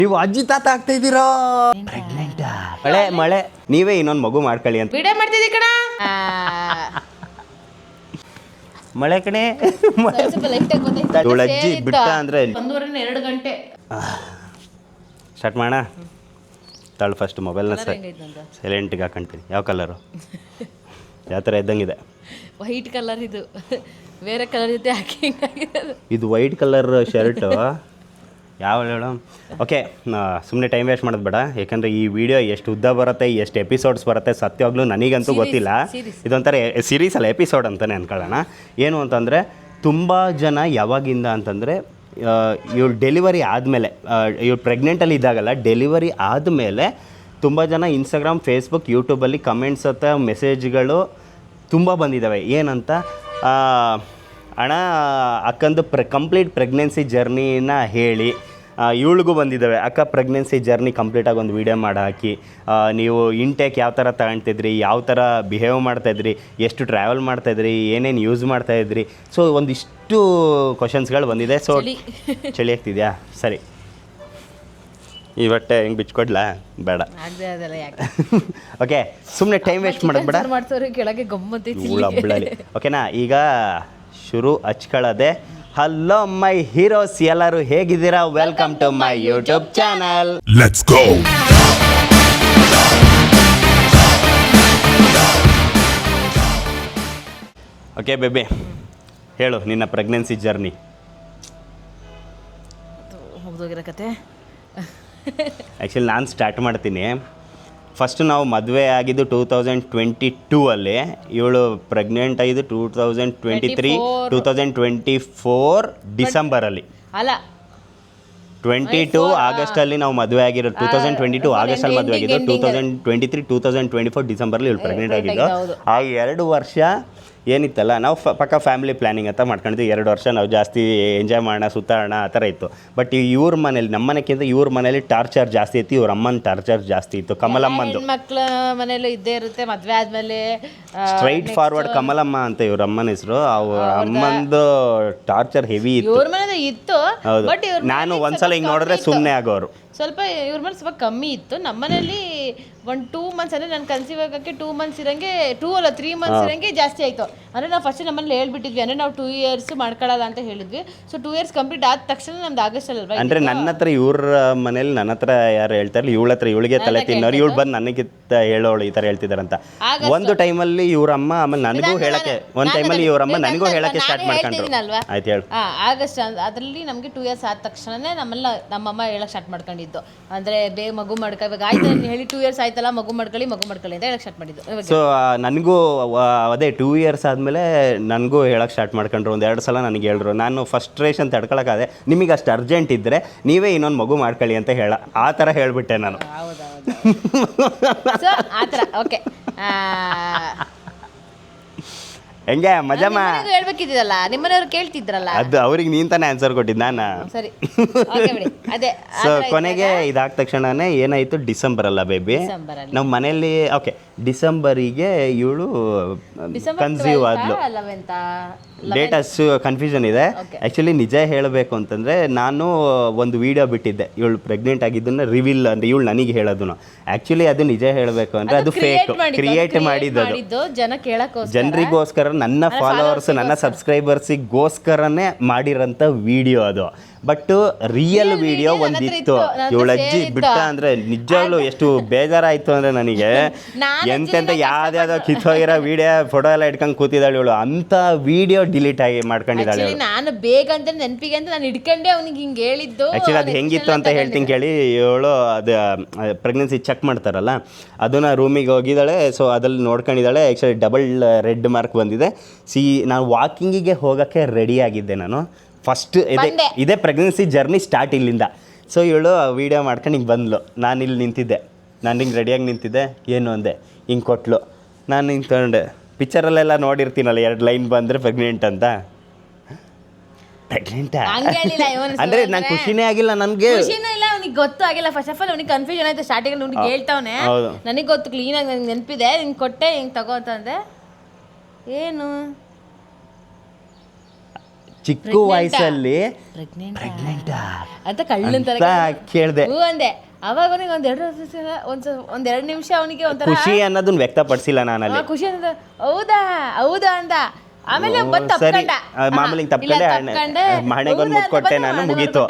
ನೀವು ಅಜ್ಜಿ ತಾತ ಆಗ್ತಾ ಇದ್ದೀರಾ? ಪ್ರೆಗ್ನೆಂಟ್ ಮಳೆ ಮಳೆ ನೀವೇ ಇನ್ನೊಂದು ಮಗು ಮಾಡ್ಕೊಳ್ಳಿ ಅಂತ ವಿಡಿಯೋ ಮಾಡ್ತಿದ್ದಿ ಕಣ. ಮಳೆ ಕಣೆ. ಇವಳು ಅಜ್ಜಿ ಬಿಟ್ಟ ಅಂದ್ರೆ 1:30 ಗಂಟೆ ಸ್ಟಾರ್ಟ್ ಮಾಡೋಣ. ತಾಳು ಫಸ್ಟ್ ಮೊಬೈಲ್ನ ಸೈಲೆಂಟ್ಗೆ ಹಾಕೊಂತೀನಿ. ಯಾವ ಕಲರು? ಯಾವ ಥರ ಇದ್ದಂಗಿದೆ? White colour. ಇದು ಬೇರೆ ಕಲರ್ ಜೊತೆ ಹಾಕಿ ಇದು ವೈಟ್ ಕಲರ್ ಶರ್ಟು. ಯಾವ ಹೇಳು? ಓಕೆ, ಸುಮ್ಮನೆ ಟೈಮ್ ವೇಸ್ಟ್ ಮಾಡೋದು ಬೇಡ. ಯಾಕಂದರೆ ಈ ವಿಡಿಯೋ ಎಷ್ಟು ಉದ್ದ ಬರುತ್ತೆ, ಎಷ್ಟು ಎಪಿಸೋಡ್ಸ್ ಬರುತ್ತೆ ಸತ್ಯವಾಗ್ಲೂ ನನಗಂತೂ ಗೊತ್ತಿಲ್ಲ. ಇದೊಂಥರ ಸೀರೀಸ್ ಅಲ್ಲ, ಎಪಿಸೋಡ್ ಅಂತಲೇ ಅನ್ಕೊಳ್ಳೋಣ. ಏನು ಅಂತಂದರೆ ತುಂಬ ಜನ ಯಾವಾಗಿಂದ ಅಂತಂದರೆ ಇವಳು ಡೆಲಿವರಿ ಆದಮೇಲೆ, ಇವಳು ಪ್ರೆಗ್ನೆಂಟಲ್ಲಿ ಇದ್ದಾಗಲ್ಲ, ಡೆಲಿವರಿ ಆದಮೇಲೆ ತುಂಬ ಜನ ಇನ್ಸ್ಟಾಗ್ರಾಮ್, ಫೇಸ್ಬುಕ್, ಯೂಟ್ಯೂಬಲ್ಲಿ ಕಮೆಂಟ್ಸ್ ಅಥವಾ ಮೆಸೇಜ್ಗಳು ತುಂಬ ಬಂದಿದ್ದಾವೆ. ಏನಂತ, ಅಣ್ಣ ಅಕ್ಕಂದು ಕಂಪ್ಲೀಟ್ ಪ್ರೆಗ್ನೆನ್ಸಿ ಜರ್ನಿನ ಹೇಳಿ. ಇವಳಿಗೂ ಬಂದಿದ್ದಾವೆ, ಅಕ್ಕ ಪ್ರೆಗ್ನೆನ್ಸಿ ಜರ್ನಿ ಕಂಪ್ಲೀಟಾಗಿ ಒಂದು ವೀಡಿಯೋ ಮಾಡಿ ಹಾಕಿ, ನೀವು ಇಂಟೇಕ್ ಯಾವ ಥರ ತಗೊಳ್ತಿದ್ರಿ, ಯಾವ ಥರ ಬಿಹೇವ್ ಮಾಡ್ತಾಯಿದ್ರಿ, ಎಷ್ಟು ಟ್ರಾವೆಲ್ ಮಾಡ್ತಾಯಿದ್ರಿ, ಏನೇನು ಯೂಸ್ ಮಾಡ್ತಾಯಿದ್ರಿ. ಸೊ ಒಂದಿಷ್ಟು ಕ್ವಶನ್ಸ್ಗಳು ಬಂದಿದೆ. ಸೊ ಚಳಿ ಆಗ್ತಿದೆಯಾ? ಸರಿ, ಈ ಬಟ್ಟೆ ಹೆಂಗೆ ಬಿಚ್ಕೊಡ್ಲಾ? ಬೇಡ. ಓಕೆ, ಸುಮ್ಮನೆ ಟೈಮ್ ವೇಸ್ಟ್ ಮಾಡೋದು ಬೇಡ. ಹಬ್ಬಳಲ್ಲಿ ಓಕೆನಾ? ಈಗ ಶುರು ಹಚ್ಕೊಳ್ಳೋದೆ. ಹಲೋ ಮೈ ಹೀರೋಸ್, ಎಲ್ಲರೂ ಹೇಗಿದ್ದೀರಾ? Welcome to my YouTube channel. Let's go. Okay baby, ಹೇಳು ನಿನ್ನ ಪ್ರೆಗ್ನೆನ್ಸಿ ಜರ್ನಿ. ಮುಗ್ದೋಗಿರೋ ಕತೆ. ಆ್ಯಕ್ಚುಲಿ ನಾನು ಸ್ಟಾರ್ಟ್ ಮಾಡ್ತೀನಿ. ಫಸ್ಟು ನಾವು ಮದುವೆ ಆಗಿದ್ದು 2022 ಅಲ್ಲಿ. ಇವಳು ಪ್ರೆಗ್ನೆಂಟ್ ಆಗಿದ್ದು 2024 ಡಿಸೆಂಬರಲ್ಲಿ. ಅಲ್ಲ, 22 ಆಗಸ್ಟಲ್ಲಿ ನಾವು ಮದುವೆ ಆಗಿರೋದು. 2022 ಆಗಸ್ಟಲ್ಲಿ ಮದುವೆ ಆಗಿದ್ದು. 2023 2024 ಡಿಸೆಂಬರಲ್ಲಿ ಇವಳು ಪ್ರೆಗ್ನೆಂಟ್ ಆಗಿದ್ದು. ಆ 2 ವರ್ಷ ಏನಿತ್ತಲ್ಲ, ನಾವು ಪಕ್ಕ ಫ್ಯಾಮಿಲಿ ಪ್ಲ್ಯಾನಿಂಗ್ ಅಂತ ಮಾಡ್ಕೊಂಡಿದ್ವಿ. 2 ವರ್ಷ ನಾವು ಜಾಸ್ತಿ ಎಂಜಾಯ್ ಮಾಡೋಣ, ಸುತ್ತಾಡೋಣ ಆ ಥರ ಇತ್ತು. ಬಟ್ ಇವ್ರ ಮನೇಲಿ, ನಮ್ಮ ಮನೆಗಿಂತ ಇವ್ರ ಮನೇಲಿ ಟಾರ್ಚರ್ ಜಾಸ್ತಿ ಇತ್ತು. ಇವ್ರ ಅಮ್ಮನ ಟಾರ್ಚರ್ ಜಾಸ್ತಿ ಇತ್ತು. ಕಮಲಮ್ಮಂದು ಮಕ್ಕಳ ಮನೇಲೂ ಇದ್ದೇ ಇರುತ್ತೆ. ಮದುವೆ ಆದಮೇಲೆ ಸ್ಟ್ರೈಟ್ ಫಾರ್ವರ್ಡ್ ಕಮಲಮ್ಮ ಅಂತ ಇವ್ರ ಅಮ್ಮನ ಹೆಸರು. ಅವ್ರ ಅಮ್ಮಂದು ಟಾರ್ಚರ್ ಹೆವಿ ಇತ್ತು. ಇವ್ರ ಮನೇದು ಇತ್ತು. ಬಟ್ ನಾನು ಒಂದ್ಸಲ ಹಿಂಗೆ ನೋಡಿದ್ರೆ ಸುಮ್ಮನೆ ಆಗೋರು. ಸ್ವಲ್ಪ ಇವ್ರ ಮನೆ ಸ್ವಲ್ಪ ಕಮ್ಮಿ ಇತ್ತು. ನಮ್ಮ ಮನೇಲಿ 2 ಮಂತ್ಸ್ ಅಂದರೆ ನಾನು ಕನ್ಸೀವ್ ಆಗೋಕ್ಕೆ 2 ಮಂತ್ಸ್ ಇರೋಂಗೆ, 2 ಅಲ್ಲ 3 ಮಂತ್ಸ್ ಇರೋಂಗೆ ಜಾಸ್ತಿ ಆಯಿತು. ಅಂದರೆ ನಾವು ಫಸ್ಟ್ ನಮ್ಮಲ್ಲಿ ಹೇಳ್ಬಿಟ್ಟಿದ್ವಿ, ಅಂದರೆ ನಾವು 2 ಇಯರ್ಸ್ ಮಾಡ್ಕೊಳ್ಳಲ್ಲ ಅಂತ ಹೇಳಿದ್ವಿ. ಸೊ 2 ಇಯರ್ಸ್ ಕಂಪ್ಲೀಟ್ ಆದ ತಕ್ಷಣ ನಮ್ದು ಆಗಸ್ಟಲ್ಲಲ್ವಾ. ಅಂದರೆ ನನ್ನ ಹತ್ರ ಇವ್ರ ಮನೇಲಿ ನನ್ನ ಹತ್ರ ಯಾರು ಹೇಳ್ತಾರಲ್ಲ, ಇವಳ ಹತ್ರ ಇವಳಿಗೆ ತಲೆ ತಿನ್ನೋರು, ಇವಳು ಬಂದು ನನಗಿಂತ ಹೇಳೋಳು ಈ ಥರ ಹೇಳ್ತಿದಾರಂತ. ಒಂದು ಟೈಮಲ್ಲಿ ಇವ್ರ ಅಮ್ಮ, ಆಮೇಲೆ ನನಗೂ ಹೇಳಕ್ಕೆ, ಒಂದು ಟೈಮಲ್ಲಿ ಇವ್ರ ಅಮ್ಮ ನನಗೂ ಹೇಳಕ್ಕೆ ಸ್ಟಾರ್ಟ್ ಮಾಡ್ಕೊಂಡ್ರು. ಆಯ್ತು ಹೇಳು. ಆಗಸ್ಟ್ ಅದರಲ್ಲಿ ನಮಗೆ 2 ಇಯರ್ಸ್ ಆದ ತಕ್ಷಣನೇ ನಮ್ಮಮ್ಮ ಹೇಳಕ್ಕೆ ಸ್ಟಾರ್ಟ್ ಮಾಡ್ಕೊಂಡಿದ್ದು. ಅಂದರೆ ಬೇಗ ಮಗು ಮಾಡ್ಕೋಬೇಕು ಆಯ್ತು ಹೇಳಿ 2 ಇಯರ್ಸ್ ಆಯ್ತಲ್ಲ, ಮಗು ಮಾಡ್ಕೊಳ್ಳಿ ಅಂತ ಹೇಳಕ್ಕೆ ಸ್ಟಾರ್ಟ್ ಮಾಡಿದ್ದು. ಸೊ ನನಗೂ ಅದೇ 2 ಇಯರ್ಸ್ ಆದಮೇಲೆ ನನಗೂ ಹೇಳಕ್ಕೆ ಸ್ಟಾರ್ಟ್ ಮಾಡ್ಕೊಂಡ್ರು. 1-2 ಸಲ ನನಗೆ ಹೇಳಿದ್ರು. ನಾನು ಫಸ್ಟ್ರೇಷನ್ ತಡ್ಕೊಳಕ್ಕಾದೆ. ನಿಮಗೆ ಅಷ್ಟು ಅರ್ಜೆಂಟ್ ಇದ್ದರೆ ನೀವೇ ಇನ್ನೊಂದು ಮಗು ಮಾಡ್ಕೊಳ್ಳಿ ಅಂತ ಆ ಥರ ಹೇಳಿಬಿಟ್ಟೆ ನಾನು. ಸೊ ಆ ಥರ ಓಕೆ. ಹೆಂಗೆ ಮಜಾ ಹೇಳ್ಬೇಕಿದ್ದಲ್ಲ, ನಿಮ್ಮನೆಯವ್ರು ಕೇಳ್ತಿದ್ರಲ್ಲ, ಅದು ಅವ್ರಿಗೆ ನೀನ್ ತಾನೇ ಆನ್ಸರ್ ಕೊಟ್ಟಿದ್ದು. ನಾನು ಸರಿ ಅದೇ. ಸೊ ಕೊನೆಗೆ ಇದಾದ ತಕ್ಷಣನೇ ಏನಾಯಿತು, ಡಿಸೆಂಬರ್ ಅಲ್ಲ ಬೇಬಿ, ನಮ್ಮ ಮನೆಯಲ್ಲಿ ಓಕೆ ಡಿಸೆಂಬರಿಗೆ ಇವಳು ಕನ್ಸೀವ್ ಆದ್ಲು. ಡೇಟ್ ಅಷ್ಟು ಕನ್ಫ್ಯೂಷನ್ ಇದೆ. ಆ್ಯಕ್ಚುಲಿ ನಿಜ ಹೇಳಬೇಕು ಅಂತಂದರೆ, ನಾನು ಒಂದು ವಿಡಿಯೋ ಬಿಟ್ಟಿದ್ದೆ ಇವಳು ಪ್ರೆಗ್ನೆಂಟ್ ಆಗಿದ್ದನ್ನು ರಿವೀಲ್ ಅಂದರೆ ಇವಳು ನನಗೆ ಹೇಳೋದು. ಆ್ಯಕ್ಚುಲಿ ಅದು ನಿಜ ಹೇಳಬೇಕು ಅಂದರೆ ಅದು ಫೇಕ್, ಕ್ರಿಯೇಟ್ ಮಾಡಿದ್ದು ಜನರಿಗೋಸ್ಕರ, ನನ್ನ ಫಾಲೋವರ್ಸ್, ನನ್ನ ಸಬ್ಸ್ಕ್ರೈಬರ್ಸಿಗೋಸ್ಕರನೇ ಮಾಡಿರೋಂಥ ವಿಡಿಯೋ ಅದು. ಬಟ್ ರಿಯಲ್ ವಿಡಿಯೋ ಒಂದಿತ್ತು. ಇವಳು ಅಜ್ಜಿ ಬಿಟ್ಟ ಅಂದರೆ ನಿಜವಾಗ್ಲೂ ಎಷ್ಟು ಬೇಜಾರಾಯಿತು ಅಂದರೆ ನನಗೆ. ಎಂತೆಂತ ಯಾವ್ದಾವ್ದೋ ಕಿತ್ತೋಗಿರೋ ವಿಡಿಯೋ ಫೋಟೋ ಎಲ್ಲ ಇಟ್ಕೊಂಡು ಕೂತಿದ್ದಾಳೆ ಇವಳು. ಅಂಥ ವಿಡಿಯೋ ಡಿಲೀಟ್ ಆಗಿ ಮಾಡ್ಕೊಂಡಿದ್ದಾಳೆ. ನಾನು ಬೇಗ ಅಂತ ನೆನಪಿಗೆ ಅಂತ ನಾನು ಇಟ್ಕೊಂಡೆ ಅವ್ನಿಗೆ ಹಿಂಗೆ ಹೇಳಿದ್ದು. ಆ್ಯಕ್ಚುಲಿ ಅದು ಹೆಂಗಿತ್ತು ಅಂತ ಹೇಳ್ತೀನಿ ಕೇಳಿ. ಇವಳು ಅದು ಪ್ರೆಗ್ನೆನ್ಸಿ ಚೆಕ್ ಮಾಡ್ತಾರಲ್ಲ, ಅದನ್ನು ರೂಮಿಗೆ ಹೋಗಿದ್ದಾಳೆ. ಸೊ ಅದ್ರಲ್ಲಿ ನೋಡ್ಕೊಂಡಿದ್ದಾಳೆ. ಆ್ಯಕ್ಚುಲಿ ಡಬಲ್ ರೆಡ್ ಮಾರ್ಕ್ ಬಂದಿದೆ. ನಾನು ವಾಕಿಂಗಿಗೆ ಹೋಗೋಕ್ಕೆ ರೆಡಿ ಆಗಿದ್ದೆ. ನಾನು ಫಸ್ಟ್ ಇದೇ ಪ್ರೆಗ್ನೆನ್ಸಿ ಜರ್ನಿ ಸ್ಟಾರ್ಟ್ ಇಲ್ಲಿಂದ. ಸೊ ಇವಳು ವೀಡಿಯೋ ಮಾಡ್ಕೊಂಡು ಹಿಂಗೆ ಬಂದ್ಲು. ನಾನು ಇಲ್ಲಿ ನಿಂತಿದ್ದೆ, ನಾನು ಹಿಂಗೆ ರೆಡಿಯಾಗಿ ನಿಂತಿದ್ದೆ. ಏನು ಅಂದೆ, ಹಿಂಗೆ ಕೊಟ್ಲು. ನಾನು ಹಿಂಗೆ ತಗೊಂಡೆ. ಪಿಕ್ಚರಲ್ಲೆಲ್ಲ ನೋಡಿರ್ತೀನಲ್ಲ, 2 ಲೈನ್ ಬಂದರೆ ಪ್ರೆಗ್ನೆಂಟ್ ಅಂತ. ಪ್ರೆಗ್ನೆಂಟಾ ಅಂದರೆ ನಂಗೆ ಖುಷಿನೇ ಆಗಿಲ್ಲ. ನನಗೆ ಅವ್ನಿಗೆ ಗೊತ್ತು ಆಗಿಲ್ಲ. ಫಸ್ಟ್ ಆಫ್ ಆಲ್ ಅವ್ನಿಗೆ ಕನ್ಫ್ಯೂಷನ್ ಆಯ್ತು. ಸ್ಟಾರ್ಟಿಂಗ್ ಅವ್ನಿಗೆ ಹೇಳ್ತಾವನೆ, ನನಗೆ ಗೊತ್ತು ಕ್ಲೀನಾಗಿ ನಂಗೆ ನೆನಪಿದೆ. ಹಿಂಗೆ ಕೊಟ್ಟೆ, ಹಿಂಗೆ ತಗೋ ಅಂತಂದೆ. ಏನು ಚಿಕ್ಕ ವಯಸ್ಸಲ್ಲಿ ಪ್ರೆಗ್ನೆಂಟ್ ಅಂತ ಕಳ್ಳಂತರ ಕೇಳಿದೆ. ಹೂ ಅಂದೆ. ಅವಾಗ ಅವನಿಗೆ ಒಂದೆರಡು ನಿಮಿಷ ಅವನಿಗೆ ಒಂಥರ ಖುಷಿ ಅನ್ನೋದನ್ನ ವ್ಯಕ್ತಪಡಿಸಿಲ್ಲ ನಾನಲ್ಲಿ. ಖುಷಿ ಅಂತ ಹೌದಾ ಅಂದ. ಆಮೇಲೆ ಸರಿ ಮಾಮೂಲಿ ತಪ್ಕೊಂಡೆ ಮನೆಗೊಂದು ಮುಟ್ಕೊಟ್ಟೆ ನಾನು, ಮುಗೀತು.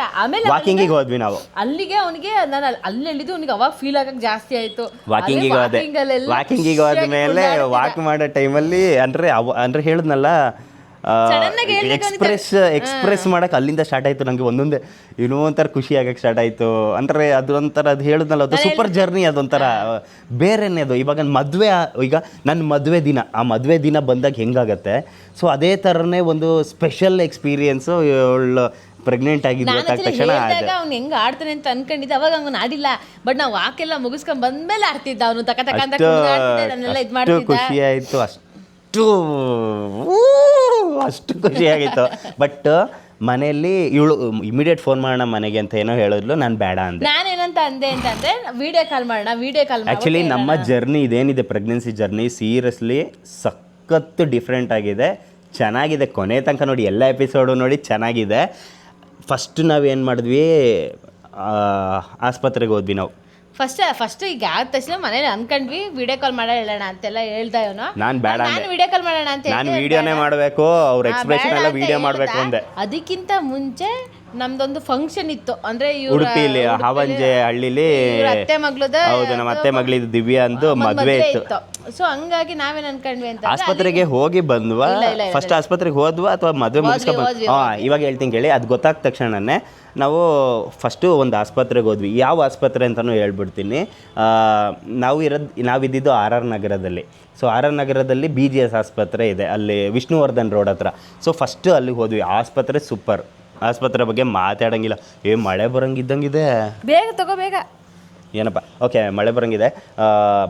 ವಾಕಿಂಗಿಗೆ ಹೋದ್ವಿ ನಾವು. ಅಲ್ಲಿಗೆ ಅವನಿಗೆ ನಾನು ಅಲ್ಲಿ ಹೇಳಿದ್ದು ಅವನಿಗೆ ಅವಾಗ ಫೀಲ್ ಆಗಕ್ ಜಾಸ್ತಿ ಆಯ್ತು. ವಾಕಿಂಗಿಗೆ ಹೋದ್ಮೇಲೆ ವಾಕ್ ಮಾಡೋ ಟೈಮಲ್ಲಿ ಅಂದ್ರೆ ಹೇಳಿದ್ನಲ್ಲ ಎಕ್ಸ್ಪ್ರೆಸ್ ಮಾಡಕ್ಕೆ ಅಲ್ಲಿಂದ ಸ್ಟಾರ್ಟ್ ಆಯಿತು ನನಗೆ. ಒಂದೊಂದೇ ಏನೋ ಒಂಥರ ಖುಷಿ ಆಗಕ್ಕೆ ಸ್ಟಾರ್ಟ್ ಆಯಿತು. ಅಂದರೆ ಅದೊಂಥರ ಅದು ಹೇಳಿದ್ನಲ್ಲ, ಅದು ಸೂಪರ್ ಜರ್ನಿ, ಅದೊಂಥರ ಬೇರೆನೇ ಅದು. ಇವಾಗ ಈಗ ನನ್ನ ಮದುವೆ ದಿನ, ಆ ಮದುವೆ ದಿನ ಬಂದಾಗ ಹೆಂಗಾಗತ್ತೆ, ಸೊ ಅದೇ ಥರನೇ ಒಂದು ಸ್ಪೆಷಲ್ ಎಕ್ಸ್ಪೀರಿಯೆನ್ಸು ಇವಳು ಪ್ರೆಗ್ನೆಂಟ್ ಆಗಿದ್ದು ಗೊತ್ತಾದ ತಕ್ಷಣ. ಅವ್ನು ಹೆಂಗೆ ಆಡ್ತಾನೆ ಅಂತ ಅನ್ಕೊಂಡಿದ್ದೆ, ಅವಾಗ ಅವ್ನು ಆಡಿಲ್ಲ. ಬಟ್ ನಾವು ವಾಕೆಲ್ಲ ಮುಗಿಸ್ಕೊಂಡ್ ಬಂದ್ಮೇಲೆ ಆಡ್ತಿದ್ದ ಅವನು. ಅಷ್ಟು ಖುಷಿ ಆಯಿತು, ಅಷ್ಟು ಖುಷಿಯಾಗಿತ್ತು. ಬಟ್ ಮನೆಯಲ್ಲಿ ಇವಳು ಇಮಿಡಿಯೇಟ್ ಫೋನ್ ಮಾಡೋಣ ಮನೆಗೆ ಅಂತ ಏನೋ ಹೇಳಿದ್ಲು, ನಾನು ಬೇಡ ಅಂದೆ. ನಾನೇನಂತ ಅಂದೆ ಅಂತಂದ್ರೆ ವಿಡಿಯೋ ಕಾಲ್ ಆ್ಯಕ್ಚುಲಿ ನಮ್ಮ ಜರ್ನಿ ಇದೇನಿದೆ, ಪ್ರೆಗ್ನೆನ್ಸಿ ಜರ್ನಿ ಸೀರಿಯಸ್ಲಿ ಸಖತ್ತು ಡಿಫ್ರೆಂಟ್ ಆಗಿದೆ, ಚೆನ್ನಾಗಿದೆ. ಕೊನೆ ತನಕ ನೋಡಿ, ಎಲ್ಲ ಎಪಿಸೋಡು ನೋಡಿ, ಚೆನ್ನಾಗಿದೆ. ಫಸ್ಟ್ ನಾವೇನು ಮಾಡಿದ್ವಿ, ಆಸ್ಪತ್ರೆಗೆ ಹೋದ್ವಿ ನಾವು. ಫಸ್ಟ್ ಈಗ ಆದ ತಕ್ಷಣ ಮನೇಲಿ ಅನ್ಕೊಂಡ್ವಿ ವಿಡಿಯೋ ಕಾಲ್ ಮಾಡ ಹೇಳೋಣ ಅಂತೆಲ್ಲ ಹೇಳ್ದ ಇವನು. ನಾನು ಬೇಡ, ನಾನು ವಿಡಿಯೋ ಕಾಲ್ ಮಾಡೋಣ ಅಂತ, ನಾನು ವಿಡಿಯೋನೇ ಮಾಡಬೇಕು, ಅವ್ರ ಎಕ್ಸ್ಪ್ರೆಷನ್ ಎಲ್ಲ ವಿಡಿಯೋ ಮಾಡಬೇಕು ಅಂದೆ. ಅದಕ್ಕಿಂತ ಮುಂಚೆ ನಮ್ದೊಂದು ಫಂಕ್ಷನ್ ಇತ್ತು, ಅಂದ್ರೆ ಉಡುಪಿಲಿ ಹಾವಂಜೆ ಹಳ್ಳಿಲಿ ಅತ್ತೆ ಮಗಳದ, ಹೌದು, ನಮ್ಮ ಅತ್ತೆ ಮಗಳಿದ್ದು ದಿವ್ಯಾ ಅಂದು ಮದುವೆ ಇತ್ತು. ಸೊ ಹಂಗಾಗಿ ನಾವೇನ್ ಅನ್ಕೊಂಡ್ವಿ ಅಂತ, ಆಸ್ಪತ್ರೆಗೆ ಹೋಗಿ ಬಂದ್ವಾ, ಫಸ್ಟ್ ಆಸ್ಪತ್ರೆಗೆ ಹೋದ್ವಾ ಅಥವಾ ಮದುವೆ ಮುಗಿಸ್ಕೊಂಡು ಇವಾಗ ಹೇಳ್ತೀನಿ ಕೇಳಿ. ಅದು ಗೊತ್ತಾದ ತಕ್ಷಣನೇ ನಾವು ಫಸ್ಟು ಒಂದು ಆಸ್ಪತ್ರೆಗೆ ಹೋದ್ವಿ. ಯಾವ ಆಸ್ಪತ್ರೆ ಅಂತಲೂ ಹೇಳ್ಬಿಡ್ತೀನಿ. ನಾವಿದ್ದಿದ್ದು ಆರ್ ಆರ್ ನಗರದಲ್ಲಿ. ಸೊ ಆರ್ ಆರ್ ನಗರದಲ್ಲಿ BGS ಆಸ್ಪತ್ರೆ ಇದೆ, ಅಲ್ಲಿ ವಿಷ್ಣುವರ್ಧನ್ ರೋಡ್ ಹತ್ರ. ಸೊ ಫಸ್ಟು ಅಲ್ಲಿಗೆ ಹೋದ್ವಿ. ಆಸ್ಪತ್ರೆ ಸೂಪರ್, ಆಸ್ಪತ್ರೆ ಬಗ್ಗೆ ಮಾತಾಡೋಂಗಿಲ್ಲ. ಮಳೆ ಬರೋಂಗಿದ್ದಂಗಿದೆ, ಬೇಗ ಏನಪ್ಪ ಓಕೆ ಮಳೆ ಬರೋಂಗಿದೆ.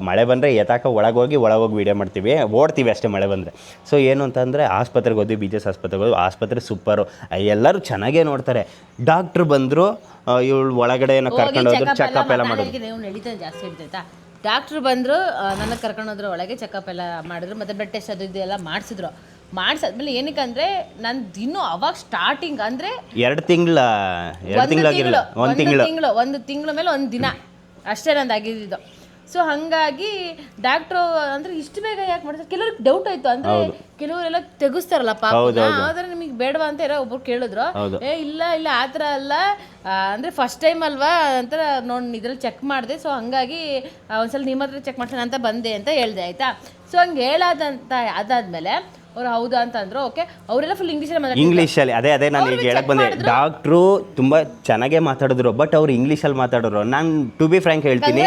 ಮಳೆ ಬಂದರೆ ಒಳಗೋಗಿ ವೀಡಿಯೋ ಮಾಡ್ತೀವಿ, ಓಡ್ತೀವಿ ಅಷ್ಟೇ ಮಳೆ ಬಂದರೆ. ಸೊ ಏನು ಅಂತಂದರೆ ಆಸ್ಪತ್ರೆಗೆ ಹೋದ್ವಿ, BGS ಆಸ್ಪತ್ರೆಗೆ ಹೋದ್ವಿ. ಆಸ್ಪತ್ರೆ ಸೂಪರು, ಎಲ್ಲರೂ ಚೆನ್ನಾಗೇ ನೋಡ್ತಾರೆ. ಡಾಕ್ಟ್ರು ಬಂದರು, ಇವಳು ಒಳಗಡೆ ಏನೋ ಕರ್ಕೊಂಡು ಹೋದ್ರು, ಚೆಕಪ್ ಎಲ್ಲ ಮಾಡಿದ್ರು. ಜಾಸ್ತಿ ಇರ್ತೈತಾ. ಡಾಕ್ಟ್ರು ಬಂದರು, ನನ್ನ ಕರ್ಕೊಂಡೋದ್ರು ಒಳಗೆ, ಚೆಕಪ್ ಎಲ್ಲ ಮಾಡಿದ್ರು, ಮತ್ತು ಬ್ಲಡ್ ಟೆಸ್ಟ್ ಅದು ಇದೆಲ್ಲ ಮಾಡಿಸಿದ್ರು. ಮಾಡಿಸಾದ್ಮೇಲೆ ಏನಕ್ಕೆ ಅಂದರೆ ನಂದು ಇನ್ನೂ ಅವಾಗ ಸ್ಟಾರ್ಟಿಂಗ್ ಅಂದರೆ 2 ತಿಂಗಳು ಒಂದು ತಿಂಗಳ ಮೇಲೆ ಒಂದು ದಿನ ಅಷ್ಟೇ ನಂದು ಆಗಿದ್ದು. ಸೊ ಹಾಗಾಗಿ ಡಾಕ್ಟ್ರು ಅಂದರೆ ಇಷ್ಟು ಬೇಗ ಯಾಕೆ ಮಾಡ್ತಾರೆ, ಕೆಲವ್ರಿಗೆ ಡೌಟ್ ಆಯಿತು. ಅಂದರೆ ಕೆಲವರೆಲ್ಲ ತೆಗಿಸ್ತಾರಲ್ಲ ಪಾಪ, ಆದರೆ ನಿಮಗೆ ಬೇಡವಾ ಅಂತ ಯಾರೋ ಒಬ್ರು ಕೇಳಿದ್ರು. ಇಲ್ಲ ಆ ಥರ ಅಲ್ಲ, ಅಂದರೆ ಫಸ್ಟ್ ಟೈಮ್ ಅಲ್ವಾ ಅಂತ ನೋಡಿ ಇದ್ರಲ್ಲಿ ಚೆಕ್ ಮಾಡಿದೆ. ಸೊ ಹಾಗಾಗಿ ಒಂದ್ಸಲ ನಿಮ್ಮ ಹತ್ರ ಚೆಕ್ ಮಾಡ್ಸೋಣ ಅಂತ ಬಂದೆ ಅಂತ ಹೇಳಿದೆ, ಆಯಿತಾ. ಸೊ ಹಂಗೆ ಹೇಳಾದಂತ ಅದಾದಮೇಲೆ ಅವ್ರು ಹೌದಾ ಅಂತ ಅಂದ್ರು. ಓಕೆ, ಅವರೆಲ್ಲ ಫುಲ್ ಇಂಗ್ಲೀಷಲ್ಲಿ ಅದೇ ನಾನು ಈಗ ಹೇಳಕ್ ಬಂದೆ. ಡಾಕ್ಟ್ರು ತುಂಬ ಚೆನ್ನಾಗೇ ಮಾತಾಡಿದ್ರು, ಬಟ್ ಅವ್ರು ಇಂಗ್ಲೀಷಲ್ಲಿ ಮಾತಾಡಿದ್ರು. ನಾನು ಟು ಬಿ ಫ್ರ್ಯಾಂಕ್ ಹೇಳ್ತೀನಿ,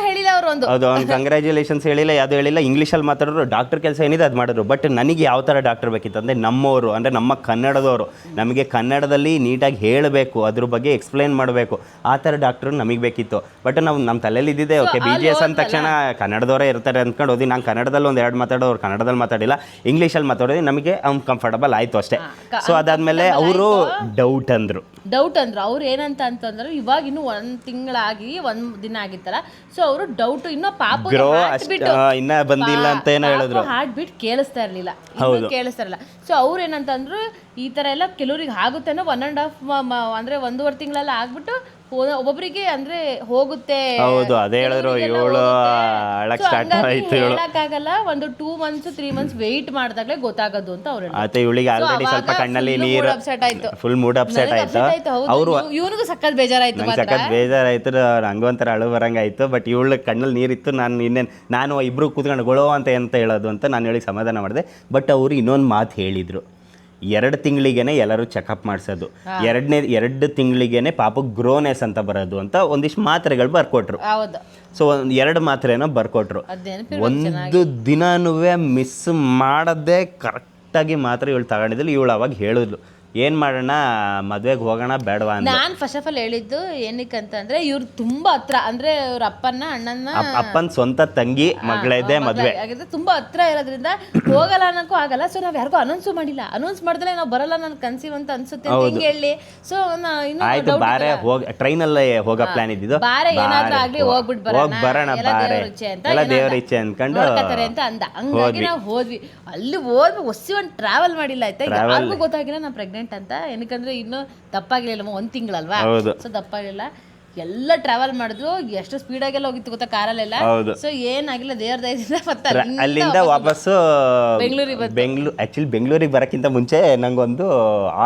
ಹೇಳಿಲ್ಲ ಅವರು. ಹೌದು, ಕಂಗ್ರ್ಯಾಚುಲೇಷನ್ಸ್ ಹೇಳಿಲ್ಲ, ಯಾವುದು ಹೇಳಿಲ್ಲ, ಇಂಗ್ಲೀಷಲ್ಲಿ ಮಾತಾಡಿದ್ರು. ಡಾಕ್ಟರ್ ಕೆಲಸ ಏನಿದೆ ಅದು ಮಾಡಿದ್ರು. ಬಟ್ ನನಗೆ ಯಾವ ಥರ ಡಾಕ್ಟರ್ ಬೇಕಿತ್ತು ಅಂದರೆ, ನಮ್ಮವರು ಅಂದರೆ ನಮ್ಮ ಕನ್ನಡದವರು, ನಮಗೆ ಕನ್ನಡದಲ್ಲಿ ನೀಟಾಗಿ ಹೇಳಬೇಕು, ಅದ್ರ ಬಗ್ಗೆ ಎಕ್ಸ್ಪ್ಲೈನ್ ಮಾಡಬೇಕು, ಆ ಥರ ಡಾಕ್ಟ್ರು ನಮಗೆ ಬೇಕಿತ್ತು. ಬಟ್ ನಮ್ಮ ತಲೆಯಲ್ಲಿ ಇದ್ದಿದೆ, ಓಕೆ BGS ಅಂದ ತಕ್ಷಣ ಕನ್ನಡದವರೇ ಇರ್ತಾರೆ ಅಂದ್ಕೊಂಡು ಹೋದಿ. ನಾನು ಕನ್ನಡದಲ್ಲಿ ಒಂದು 2 ಮಾತಾಡೋರು, ಕನ್ನಡದಲ್ಲಿ ಮಾತಾಡಿಲ್ಲ, ಇಂಗ್ಲೀಷಲ್ಲಿ ಮಾತಾಡೋದು. ನಮಗೆ ಕಂಫರ್ಟಬಲ್ ಆಯಿತು ಅಷ್ಟೇ. ಸೊ ಅದಾದಮೇಲೆ ಅವರು ಡೌಟ್ ಅಂದರು. ಅವ್ರು ಏನಂತ ಅಂತಂದ್ರೆ, ಇವಾಗ ಇನ್ನೂ 1 ತಿಂಗಳಾಗಿ 1 ದಿನ ಆಗಿತ್ತಲ್ಲ. ಸೊ ಅವರು ಡೌಟ್ ಇನ್ನೂ ಪಾಪ ಇನ್ನ ಬಂದಿಲ್ಲ ಅಂತ ಏನೋ ಹೇಳಿದ್ರು. ಹಾರ್ಟ್ ಬೀಟ್ ಕೇಳಿಸ್ತಾ ಇರಲಿಲ್ಲ. ಸೊ ಅವ್ರು ಏನಂತಂದ್ರು, ಈ ಥರ ಎಲ್ಲ ಕೆಲವ್ರಿಗೆ ಆಗುತ್ತೇನೋ 1.5 ಅಂದರೆ 1.5 ತಿಂಗಳೆಲ್ಲ ಆಗ್ಬಿಟ್ಟು ಒಬ್ಬೊಬ್ಬರಿಗೆ ಅಂದ್ರೆ ಹೋಗುತ್ತೆ. ಹೌದು, ಅದೇ ಹೇಳಿದ್ರು. ಹೇಳಕ್ಕಾಗಲ್ಲ, ಒಂದು 2 ಮಂತ್ಸ್ 3 ಮಂತ್ಸ್ ವೆಯ್ಟ್ ಮಾಡಿದಾಗಲೇ ಗೊತ್ತಾಗೋದು ಅಂತ ಅವ್ರು ಹೇಳಿದ್ರು. ಇವಳಿಗೆ ಆಲ್ರೆಡಿ ಸ್ವಲ್ಪ ಕಣ್ಣಲ್ಲಿ ನೀರು, ಫುಲ್ ಮೂಡ್ ಅಪ್ಸೆಟ್ ಆಯ್ತು. ಅವರು ಇವನಿಗೂ ಸಖತ್ ಬೇಜಾರಾಯ್ತು, ನಂಗೊಂಥರ ಅಳು ಬರಂಗಾಯ್ತು. ಬಟ್ ಇವಳ ಕಣ್ಣಲ್ಲಿ ನೀರಿತ್ತು. ನಾನು ಇಬ್ರು ಕೂತ್ಕೊಂಡು ಗೊಳೋ ಅಂತ ಹೇಳೋದು ಅಂತ ನಾನು ಹೇಳಿ ಸಮಾಧಾನ ಮಾಡಿದೆ. ಬಟ್ ಅವರು ಇನ್ನೊಂದು ಮಾತು ಹೇಳಿದರು, 2 ತಿಂಗಳಿಗೇನೆ ಎಲ್ಲರೂ ಚೆಕಪ್ ಮಾಡಿಸೋದು, 2 ತಿಂಗಳಿಗೇನೆ ಪಾಪಕ್ಕೆ ಗ್ರೋನೆಸ್ ಅಂತ ಬರೋದು ಅಂತ ಒಂದಿಷ್ಟು ಮಾತ್ರೆಗಳು ಬರ್ಕೊಟ್ರು. ಸೊ 2 ಮಾತ್ರೆನೋ ಬರ್ಕೊಟ್ರು. ಒಂದು ದಿನನೂ ಮಿಸ್ ಮಾಡದೆ ಕರೆಕ್ಟಾಗಿ ಮಾತ್ರೆ ಇವಳು ತಗೊಂಡಿದ್ಲು. ಇವಳು ಅವಾಗ ಹೇಳಿದ್ಲು, ಏನು ಮಾಡೋಣ, ಮದುವೆಗೆ ಹೋಗೋಣ ಬೇಡವಾ ಅಂತ. ನಾನು ಫಸ್ಟ್ ಆಫ್ ಆಲ್ ಹೇಳಿದ್ದು ಏನಕ್ಕೆ ಅಂತಂದ್ರೆ, ಇವ್ರು ತುಂಬಾ ಹತ್ರ, ಅಂದ್ರೆ ಅವ್ರ ಅಪ್ಪನ ಸ್ವಂತ ತಂಗಿ ಮಗಳೇ ಮದುವೆ ತುಂಬಾ ಹತ್ರ ಇರೋದ್ರಿಂದ ಹೋಗಲ್ಲ ಅನ್ನೋಕ್ಕೂ ಆಗಲ್ಲ. ಸೊ ನಾವ್ ಯಾರಿಗೂ ಅನೌನ್ಸ್ ಮಾಡಿಲ್ಲ. ಅನೌನ್ಸ್ ಮಾಡಿದ್ರೆ ನಾವು ಬರಲ್ಲ, ನಾನು ಕನ್ಸೀವ್ ಅಂತ ಅನ್ಸುತ್ತೆ ಅಂತ ಹೆಂಗೆ ಹೇಳಿ. ಸೊ ಆಯ್ತು ಬಾರೆ, ಟ್ರೈನಲ್ಲೇ ಹೋಗೋ ಪ್ಲಾನ್ ಇದ್ದಿದ್ದು. ಬಾರೆ ಏನಾದ್ರೂ ಆಗ್ಲಿ ಹೋಗ್ಬಿಟ್ಟು ಬರೋಣ ಬಾರೆ, ಎಲ್ಲ ದೇವರ ಇಚ್ಛೆ ಅನ್ಕೊಂಡು ಅಂತ ಅಂದ. ಹಂಗಾಗಿ ನಾವು ಹೋದ್ವಿ. ಅಲ್ಲಿ ಹೋದ್ವಿ, ಒಂದು ಟ್ರಾವೆಲ್ ಮಾಡಿಲ್ಲ, ಆಯ್ತಾ. ಯಾರಿಗೂ ಗೊತ್ತಾಗಿಲ್ಲ ನಾನು ಪ್ರೆಗ್ನೆಂಟ್ ಪ್ರೆಗ್ನೆಂಟ್ ಅಂತ, ಏನಕ್ಕಂದ್ರೆ ಇನ್ನೂ ದಪ್ಪಾಗಿರಲಿಲ್ಲ, 1 ತಿಂಗಳಲ್ವಾ, ಹೌದು. ಸೊ ದಪ್ಪಾಗಿಲ್ಲ. ಎಲ್ಲ ಟ್ರಾವೆಲ್ ಮಾಡಿದ್ರು, ಎಷ್ಟು ಸ್ಪೀಡಾಗೆಲ್ಲ ಹೋಗಿತ್ತು ಗೊತ್ತಾ ಕಾರಲ್ಲೆಲ್ಲ. ಸೊ ಏನಾಗಿಲ್ಲ, ದೇವ್ರ ದಯದಿಂದ ಮತ್ತೆ ಅಲ್ಲಿಂದ ವಾಪಸ್ಸು ಬೆಂಗಳೂರಿಗೆ ಆ್ಯಕ್ಚುಲಿ ಬೆಂಗಳೂರಿಗೆ ಬರೋಕ್ಕಿಂತ ಮುಂಚೆ ನಂಗೊಂದು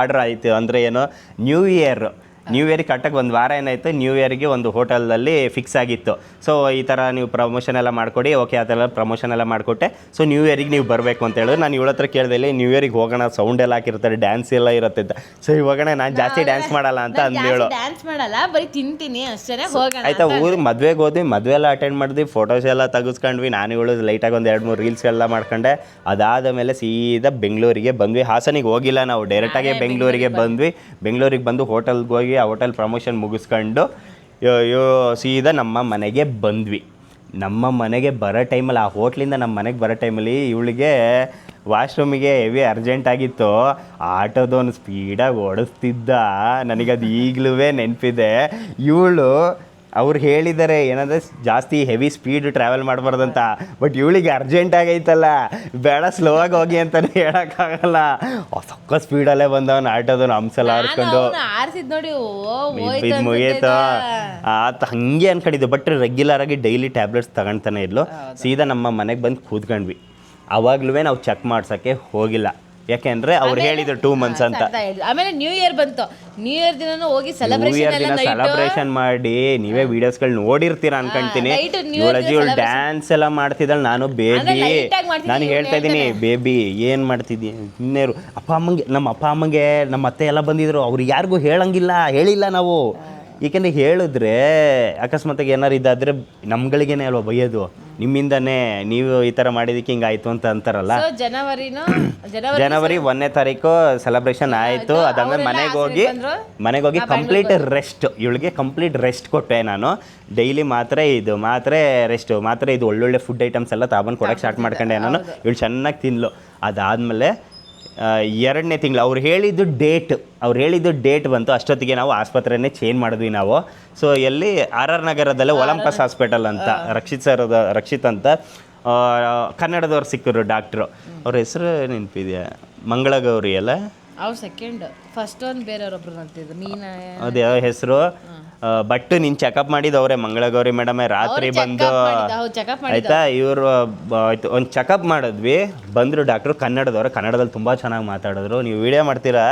ಆರ್ಡ್ರ್ ಆಯಿತು. ಅಂದರೆ ಏನೋ ನ್ಯೂ ಇಯರಿಗೆ ಕರೆಕ್ಟಾಗಿ ಒಂದು ವಾರ ಏನಾಯಿತು, ನ್ಯೂ ಇಯರ್ಗೆ ಒಂದು ಹೋಟೆಲಲ್ಲಿ ಫಿಕ್ಸ್ ಆಗಿತ್ತು. ಸೊ ಈ ಥರ ನೀವು ಪ್ರಮೋಷನ್ ಎಲ್ಲ ಮಾಡಿಕೊಡಿ, ಓಕೆ ಆ ಥರ ಪ್ರಮೋಷನ್ ಎಲ್ಲ ಮಾಡಿಕೊಟ್ಟೆ. ಸೊ ನ್ಯೂ ಇಯರಿಗೆ ನೀವು ಬರಬೇಕು ಅಂತ ಹೇಳಿದ್ರು. ನಾನು ಇವಳ ಹತ್ರ ಕೇಳಿದೆ, ಇಲ್ಲಿ ನ್ಯೂ ಇಯರಿಗೆ ಹೋಗೋಣ, ಸೌಂಡ್ ಎಲ್ಲ ಹಾಕಿರ್ತಾರೆ, ಡ್ಯಾನ್ಸ್ ಎಲ್ಲ ಇರುತ್ತೆ ಅಂತ. ಸೊ ಇವಾಗ ನಾನು ಜಾಸ್ತಿ ಡ್ಯಾನ್ಸ್ ಮಾಡಲ್ಲ ಅಂತ ಅಂದೇಳು. ಡ್ಯಾನ್ಸ್ ಮಾಡಲ್ಲ, ಬರೀ ತಿಂತೀನಿ ಅಷ್ಟೇ, ಹೋಗೋಣ ಆಯ್ತಾ. ಊರಿಗೆ ಮದುವೆಗೆ ಹೋದ್ವಿ, ಮದುವೆ ಎಲ್ಲ ಅಟೆಂಡ್ ಮಾಡಿದ್ವಿ, ಫೋಟೋಸ್ ಎಲ್ಲ ತೆಗೆಸ್ಕೊಂಡ್ವಿ. ನಾನು ಇವಳು ಲೈಟಾಗಿ ಒಂದು 2-3 ರೀಲ್ಸ್ ಎಲ್ಲ ಮಾಡ್ಕೊಂಡೆ. ಅದಾದ ಮೇಲೆ ಸೀದಾ ಬೆಂಗಳೂರಿಗೆ ಬಂದ್ವಿ. ಹಾಸನಿಗೆ ಹೋಗಿಲ್ಲ ನಾವು, ಡೈರೆಕ್ಟಾಗಿ ಬೆಂಗಳೂರಿಗೆ ಬಂದ್ವಿ. ಬೆಂಗಳೂರಿಗೆ ಬಂದು ಹೋಟೆಲ್ಗೆ ಹೋಗಿ ಆ ಹೋಟೆಲ್ ಪ್ರಮೋಷನ್ ಮುಗಿಸ್ಕೊಂಡು ಸೀದಾ ನಮ್ಮ ಮನೆಗೆ ಬಂದ್ವಿ. ನಮ್ಮ ಮನೆಗೆ ಬರೋ ಟೈಮಲ್ಲಿ, ಆ ಹೋಟ್ಲಿಂದ ನಮ್ಮ ಮನೆಗೆ ಬರೋ ಟೈಮಲ್ಲಿ ಇವಳಿಗೆ ವಾಶ್ರೂಮಿಗೆ ಹೆವಿ ಅರ್ಜೆಂಟ್ ಆಗಿತ್ತು. ಆಟೋದವನು ಸ್ಪೀಡಾಗಿ ಓಡಿಸ್ತಿದ್ದ, ನನಗದು ಈಗಲೂ ನೆನಪಿದೆ. ಇವಳು ಅವ್ರು ಹೇಳಿದ್ದಾರೆ ಏನಂದರೆ ಜಾಸ್ತಿ ಹೆವಿ ಸ್ಪೀಡ್ ಟ್ರಾವೆಲ್ ಮಾಡಬಾರ್ದಂತ, ಬಟ್ ಇವಳಿಗೆ ಅರ್ಜೆಂಟ್ ಆಗೈತಲ್ಲ, ಬೇಡ ಸ್ಲೋ ಆಗಿ ಹೋಗಿ ಅಂತಲೇ ಹೇಳೋಕ್ಕಾಗಲ್ಲ. ಸಕ್ಕ ಸ್ಪೀಡಲ್ಲೇ ಬಂದವನು ಆಟೋದವನು ಹಂಸಲ ಆರಿಸ್ಕೊಂಡು ಆರಿಸಿದ್ ನೋಡಿ, ಇದು ಮುಗೀತು ಆತ ಹಂಗೆ ಅನ್ಕೊಂಡಿದ್ದು. ಬಟ್ ರೆಗ್ಯುಲರ್ ಆಗಿ ಡೈಲಿ ಟ್ಯಾಬ್ಲೆಟ್ಸ್ ತಗೊಳ್ತಾನೆ ಇದ್ಲು. ಸೀದಾ ನಮ್ಮ ಮನೆಗೆ ಬಂದು ಕೂತ್ಕೊಂಡ್ವಿ. ಅವಾಗ್ಲೂ ನಾವು ಚೆಕ್ ಮಾಡ್ಸೋಕ್ಕೆ ಹೋಗಿಲ್ಲ, ಯಾಕೆಂದ್ರೆ ಅವ್ರು ಹೇಳಿದ್ರು 2 months ಅಂತ. ಆಮೇಲೆ ನ್ಯೂ ಇಯರ್ ಬಂತು, ನ್ಯೂ ಇಯರ್ ದಿನ ಹೋಗಿ ಸೆಲೆಬ್ರೇಷನ್ ಮಾಡಿ, ನೀವೇ ವಿಡಿಯೋಸ್ಗಳು ನೋಡಿರ್ತೀರ ಅನ್ಕೊಂತೀನಿ. ಇವಳು ಡ್ಯಾನ್ಸ್ ಎಲ್ಲ ಮಾಡ್ತಿದ್ದಾಳೆ. ನಾನು ಬೇಬಿ, ನಾನು ಹೇಳ್ತಾ ಇದ್ದೀನಿ, ಬೇಬಿ ಏನು ಮಾಡ್ತಿದ್ದೀನಿ ಇನ್ನೇರು. ನಮ್ಮ ಅಪ್ಪ ಅಮ್ಮಂಗೆ ನಮ್ಮ ಅತ್ತೆ ಎಲ್ಲ ಬಂದಿದ್ರು, ಅವ್ರು ಯಾರಿಗೂ ಹೇಳಿಲ್ಲ ನಾವು. ಏಕೆಂದರೆ ಹೇಳಿದ್ರೆ ಅಕಸ್ಮಾತಾಗಿ ಏನಾರು ಇದಾದರೆ ನಮ್ಗಳಿಗೇನೆ ಅಲ್ವಾ ಬೈಯೋದು, ನಿಮ್ಮಿಂದನೇ ನೀವು ಈ ಥರ ಮಾಡಿದ್ದಕ್ಕೆ ಹಿಂಗಾಯ್ತು ಅಂತ ಅಂತಾರಲ್ಲ. ಜನವರಿ 1ನೇ ತಾರೀಕು ಸೆಲೆಬ್ರೇಷನ್ ಆಯಿತು. ಅದಾದ್ಮೇಲೆ ಮನೆಗೆ ಹೋಗಿ ಕಂಪ್ಲೀಟ್ ರೆಸ್ಟ್, ಇವಳಿಗೆ ಕಂಪ್ಲೀಟ್ ರೆಸ್ಟ್ ಕೊಟ್ಟೆ ನಾನು. ಡೈಲಿ ಮಾತ್ರೆ ರೆಸ್ಟ್ ಮಾತ್ರೆ ಇದು ಒಳ್ಳೊಳ್ಳೆ ಫುಡ್ ಐಟಮ್ಸ್ ಎಲ್ಲ ತಗೊಂಡು ಕೊಡೋಕ್ಕೆ ಸ್ಟಾರ್ಟ್ ಮಾಡ್ಕೊಂಡೆ ನಾನು. ಇವಳು ಚೆನ್ನಾಗಿ ತಿನ್ಲು. ಅದಾದಮೇಲೆ 2ನೇ ತಿಂಗಳು ಅವ್ರು ಹೇಳಿದ್ದು ಡೇಟ್ ಬಂತು. ಅಷ್ಟೊತ್ತಿಗೆ ನಾವು ಆಸ್ಪತ್ರೆನೇ ಚೇಂಜ್ ಮಾಡಿದ್ವಿ ನಾವು. ಸೊ ಎಲ್ಲಿ RR ನಗರದಲ್ಲೇ ಒಲಂಪಸ್ ಹಾಸ್ಪಿಟಲ್ ಅಂತ, ರಕ್ಷಿತ್ ಅಂತ ಕನ್ನಡದವ್ರು ಸಿಕ್ಕರು ಡಾಕ್ಟ್ರು. ಅವ್ರ ಹೆಸರು ನೆನಪಿದೆಯಾ? ಮಂಗಳಗೌರಿ ಅಲ್ಲ, ಅವ್ರು ಸೆಕೆಂಡ್, ಫಸ್ಟ್ ಒಂದು ಬೇರೆಯವ್ರೊಬ್ರು ಅಂತಿದ್ರು, ಮೀನಾ ಅದೇ ಹೆಸರು. ಬಟ್ ನೀನು ಚೆಕಪ್ ಮಾಡಿದವ್ರೆ ಮಂಗಳಗೌರಿ ಮೇಡಮೇ, ರಾತ್ರಿ ಬಂದು ಆಯಿತಾ. ಇವರು ಆಯ್ತು ಒಂದು ಚೆಕಪ್ ಮಾಡಿದ್ವಿ, ಬಂದರು ಡಾಕ್ಟ್ರು ಕನ್ನಡದಲ್ಲಿ ತುಂಬ ಚೆನ್ನಾಗಿ ಮಾತಾಡಿದ್ರು. ನೀವು ವೀಡಿಯೋ ಮಾಡ್ತೀರಾ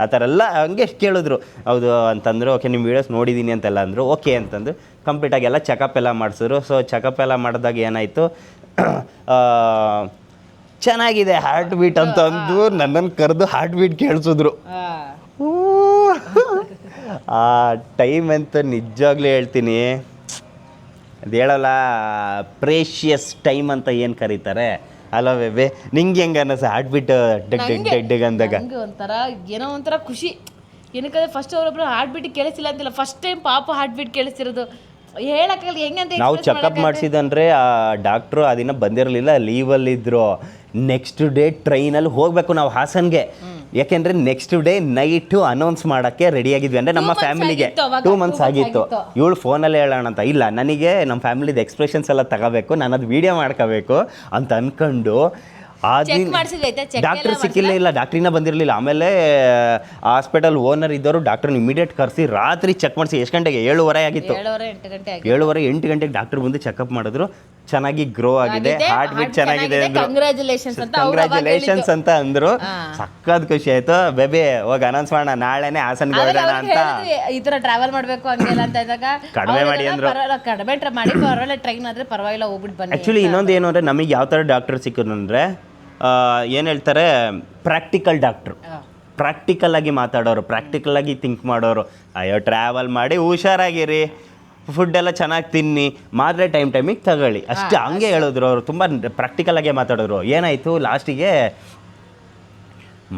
ಆ ಥರ ಎಲ್ಲ ಹಂಗೆ ಕೇಳಿದ್ರು. ಹೌದು ಅಂತಂದರು. ಓಕೆ ನಿಮ್ಮ ವೀಡಿಯೋಸ್ ನೋಡಿದ್ದೀನಿ ಅಂತೆಲ್ಲ ಅಂದರು. ಓಕೆ ಅಂತಂದು ಕಂಪ್ಲೀಟಾಗಿ ಎಲ್ಲ ಚೆಕಪ್ ಎಲ್ಲ ಮಾಡಿಸಿದ್ರು. ಸೊ ಚೆಕಪ್ ಎಲ್ಲ ಮಾಡಿದಾಗ ಏನಾಯಿತು, ಚೆನ್ನಾಗಿದೆ ಹಾರ್ಟ್ ಬೀಟ್ ಅಂತಂದು ನನ್ನನ್ನು ಕರೆದು ಹಾರ್ಟ್ ಬೀಟ್ ಕೇಳಿಸಿದ್ರು. ಆ ಟೈಮ್ ಅಂತೂ ನಿಜವಾಗ್ಲೂ ಹೇಳ್ತೀನಿ, ಅದು ಹೇಳಲ್ಲ, ಪ್ರೇಷಿಯಸ್ ಟೈಮ್ ಅಂತ ಏನು ಕರೀತಾರೆ ಅಲ್ಲ ಬೇಬೆ. ನಿಂಗೆ ಹೆಂಗೆ ಅನ್ನಿಸ ಹಾರ್ಟ್ ಬೀಟ್ ಡೆಗ್ ಅಂದಾಗ? ಏನೋ ಒಂಥರ ಖುಷಿ. ಏನಕ್ಕಂದ್ರೆ ಫಸ್ಟ್ ಅವರೊಬ್ರು ಹಾರ್ಟ್ ಬೀಟ್ ಕೇಳಿಸಿಲ್ಲ ಅಂತಿಲ್ಲ, ಫಸ್ಟ್ ಟೈಮ್ ಪಾಪ ಹಾರ್ಟ್ ಬೀಟ್ ಕೇಳಿಸಿರೋದು. ಹೇಳಕ್ಕಾಗಲ್ಲ ಹೆಂಗಂತ. ನಾವು ಚೆಕಪ್ ಮಾಡಿಸಿದಂದ್ರೆ ಆ ಡಾಕ್ಟ್ರು ಆ ದಿನ ಬಂದಿರಲಿಲ್ಲ, ಲೀವಲ್ಲಿದ್ದರು. ನೆಕ್ಸ್ಟ್ ಡೇ ಟ್ರೈನಲ್ಲಿ ಹೋಗಬೇಕು ನಾವು ಹಾಸನ್ಗೆ. ಯಾಕೆಂದರೆ ನೆಕ್ಸ್ಟ್ ಡೇ ನೈಟು ಅನೌನ್ಸ್ ಮಾಡೋಕ್ಕೆ ರೆಡಿಯಾಗಿದ್ವಿ. ಅಂದರೆ ನಮ್ಮ ಫ್ಯಾಮಿಲಿಗೆ 2 months ಆಗಿತ್ತು. ಇವಳು ಫೋನಲ್ಲಿ ಹೇಳೋಣ ಅಂತ, ಇಲ್ಲ ನನಗೆ ನಮ್ಮ ಫ್ಯಾಮಿಲಿದು ಎಕ್ಸ್ಪ್ರೆಷನ್ಸ್ ಎಲ್ಲ ತಗೋಬೇಕು, ನಾನು ಅದು ವೀಡಿಯೋ ಮಾಡ್ಕೋಬೇಕು ಅಂತ ಅಂದ್ಕೊಂಡು ಡಾಕ್ಟ್ರ್ ಸಿಕ್ಕಿಲ್ಲ, ಡಾಕ್ಟ್ರಿನ ಬಂದಿರಲಿಲ್ಲ. ಆಮೇಲೆ ಹಾಸ್ಪಿಟಲ್ ಓನರ್ ಇದ್ದವರು ಡಾಕ್ಟ್ರನ್ನ ಇಮಿಡಿಯೇಟ್ ಕರೆಸಿ ರಾತ್ರಿ ಚೆಕ್ ಮಾಡಿಸಿ. ಎಷ್ಟು ಗಂಟೆಗೆ? 7:30 ಆಗಿತ್ತು. 7:30-8 ಗಂಟೆಗೆ ಡಾಕ್ಟ್ರ್ ಬಂದು ಚೆಕಪ್ ಮಾಡಿದ್ರು. ಚೆನ್ನಾಗಿ ಗ್ರೋ ಆಗಿದೆ, ಹಾರ್ಟ್ ಬೀಟ್ ಚೆನ್ನಾಗಿದೆ ಅಂದ್ರು. ಕಂಗ್ರ್ಯಾಚುಲೇಷನ್ಸ್ ಅಂತ ಅಂದ್ರು. ಸಕ್ಕತ್ ಖುಷಿ ಆಯ್ತು. ಬೇಬಿ ಹೋಗಿ ಅನೌನ್ಸ್ ಮಾಡೋಣ, ನಾಳೆನೇ ಹಾಸನ್ಗೆ ಹೊರಡೋಣ ಅಂತ. ಈ ತರ ಟ್ರಾವೆಲ್ ಮಾಡಬೇಕು ಹಂಗೆಲ್ಲ ಅಂತ ಇದ್ದಾಗ ಕಡಿಮೆ ಮಾಡಿ ಅಂದ್ರು. ಕಡಿಮೆ ಮಾಡಿ ಪರವಾಗಿಲ್ಲ, ಟ್ರೈನ್ ಆದ್ರೆ ಪರವಾಗಿಲ್ಲ ಹೋಗ್ಬಿಟ್ಟು ಬನ್ನಿ. ಆ್ಯಕ್ಚುಲಿ ಇನ್ನೊಂದು ಏನು ಅಂದರೆ, ನಮಗೆ ಯಾವ ಥರ ಡಾಕ್ಟರ್ ಸಿಕ್ಕರು ಅಂದರೆ, ಏನು ಹೇಳ್ತಾರೆ, ಪ್ರಾಕ್ಟಿಕಲ್ ಆಗಿ ಮಾತಾಡೋರು, ಪ್ರಾಕ್ಟಿಕಲ್ ಆಗಿ ಥಿಂಕ್ ಮಾಡೋರು. ಅಯ್ಯೋ ಟ್ರಾವೆಲ್ ಮಾಡಿ ಹುಷಾರಾಗಿರಿ, ಫುಡ್ಡೆಲ್ಲ ಚೆನ್ನಾಗಿ ತಿನ್ನಿ, ಮಾತ್ರೆ ಟೈಮಿಗೆ ತಗೊಳ್ಳಿ ಅಷ್ಟೇ, ಹಂಗೆ ಹೇಳಿದ್ರು ಅವರು. ತುಂಬ ಪ್ರಾಕ್ಟಿಕಲಾಗೇ ಮಾತಾಡಿದ್ರು. ಏನಾಯಿತು ಲಾಸ್ಟಿಗೆ